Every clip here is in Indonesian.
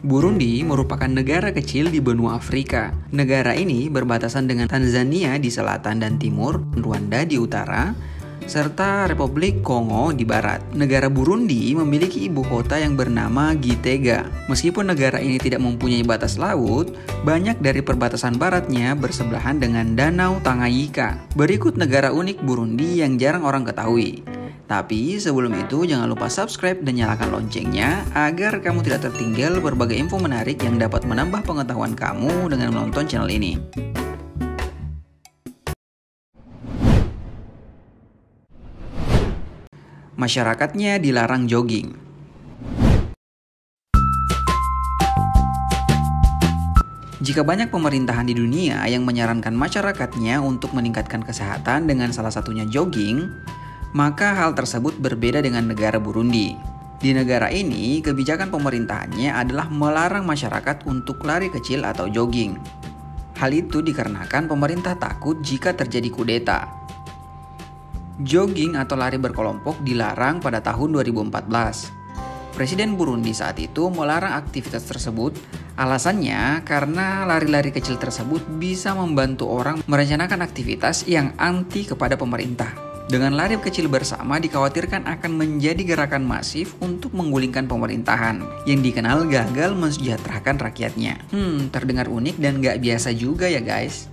Burundi merupakan negara kecil di benua Afrika. Negara ini berbatasan dengan Tanzania di selatan dan timur, Rwanda di utara, serta Republik Kongo di barat. Negara Burundi memiliki ibu kota yang bernama Gitega. Meskipun negara ini tidak mempunyai batas laut, banyak dari perbatasan baratnya bersebelahan dengan Danau Tanganyika. Berikut negara unik Burundi yang jarang orang ketahui. Tapi sebelum itu jangan lupa subscribe dan nyalakan loncengnya agar kamu tidak tertinggal berbagai info menarik yang dapat menambah pengetahuan kamu dengan menonton channel ini. Masyarakatnya dilarang jogging. Jika banyak pemerintahan di dunia yang menyarankan masyarakatnya untuk meningkatkan kesehatan dengan salah satunya jogging, maka hal tersebut berbeda dengan negara Burundi. Di negara ini, kebijakan pemerintahannya adalah melarang masyarakat untuk lari kecil atau jogging. Hal itu dikarenakan pemerintah takut jika terjadi kudeta. Jogging atau lari berkelompok dilarang pada tahun 2014. Presiden Burundi saat itu melarang aktivitas tersebut. Alasannya karena lari-lari kecil tersebut bisa membantu orang merencanakan aktivitas yang anti kepada pemerintah. Dengan lari kecil bersama dikhawatirkan akan menjadi gerakan masif untuk menggulingkan pemerintahan yang dikenal gagal mensejahterakan rakyatnya. Terdengar unik dan gak biasa juga ya guys.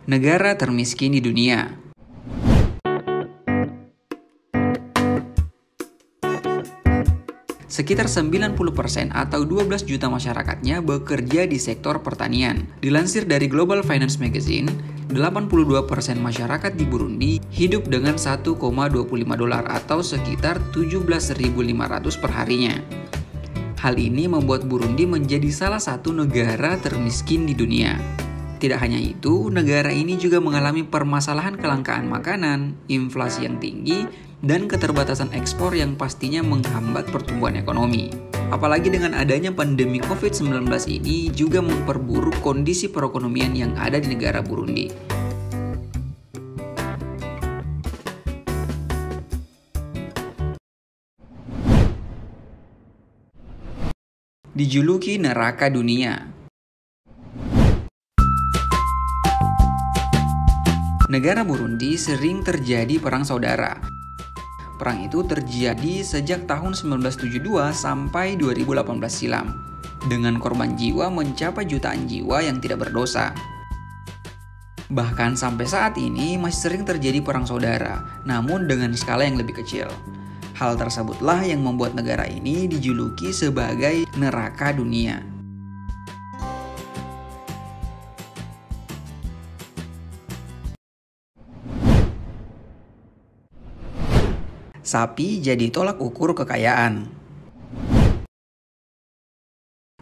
Negara termiskin di dunia. Sekitar 90% atau 12 juta masyarakatnya bekerja di sektor pertanian. Dilansir dari Global Finance Magazine, 82% masyarakat di Burundi hidup dengan $1,25 atau sekitar 17.500 per harinya. Hal ini membuat Burundi menjadi salah satu negara termiskin di dunia. Tidak hanya itu, negara ini juga mengalami permasalahan kelangkaan makanan, inflasi yang tinggi, dan keterbatasan ekspor yang pastinya menghambat pertumbuhan ekonomi. Apalagi dengan adanya pandemi COVID-19 ini juga memperburuk kondisi perekonomian yang ada di negara Burundi. Dijuluki neraka dunia. Negara Burundi sering terjadi perang saudara. Perang itu terjadi sejak tahun 1972 sampai 2018 silam, dengan korban jiwa mencapai jutaan jiwa yang tidak berdosa. Bahkan sampai saat ini masih sering terjadi perang saudara, namun dengan skala yang lebih kecil. Hal tersebutlah yang membuat negara ini dijuluki sebagai neraka dunia. Sapi jadi tolak ukur kekayaan.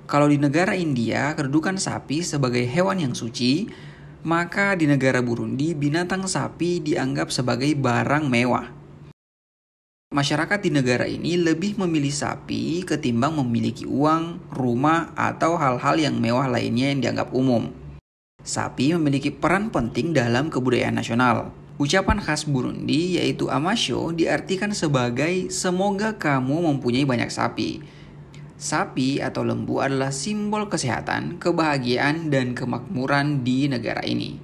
Kalau di negara India kedudukan sapi sebagai hewan yang suci, maka di negara Burundi binatang sapi dianggap sebagai barang mewah. Masyarakat di negara ini lebih memilih sapi ketimbang memiliki uang, rumah, atau hal-hal yang mewah lainnya yang dianggap umum. Sapi memiliki peran penting dalam kebudayaan nasional. Ucapan khas Burundi yaitu Amasho diartikan sebagai semoga kamu mempunyai banyak sapi. Sapi atau lembu adalah simbol kesehatan, kebahagiaan, dan kemakmuran di negara ini.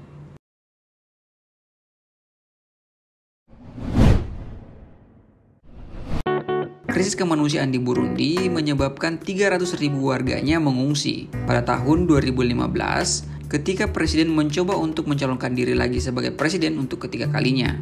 Krisis kemanusiaan di Burundi menyebabkan 300.000 warganya mengungsi. Pada tahun 2015, ketika presiden mencoba untuk mencalonkan diri lagi sebagai presiden untuk ketiga kalinya.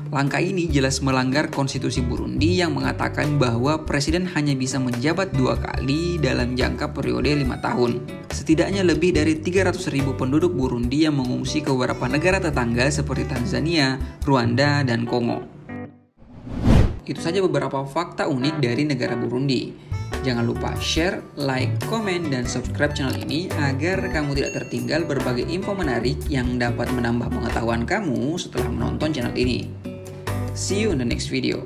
Langkah ini jelas melanggar konstitusi Burundi yang mengatakan bahwa presiden hanya bisa menjabat 2 kali dalam jangka periode 5 tahun. Setidaknya lebih dari 300.000 penduduk Burundi yang mengungsi ke beberapa negara tetangga seperti Tanzania, Rwanda, dan Kongo. Itu saja beberapa fakta unik dari negara Burundi. Jangan lupa share, like, komen, dan subscribe channel ini agar kamu tidak tertinggal berbagai info menarik yang dapat menambah pengetahuan kamu setelah menonton channel ini. See you in the next video.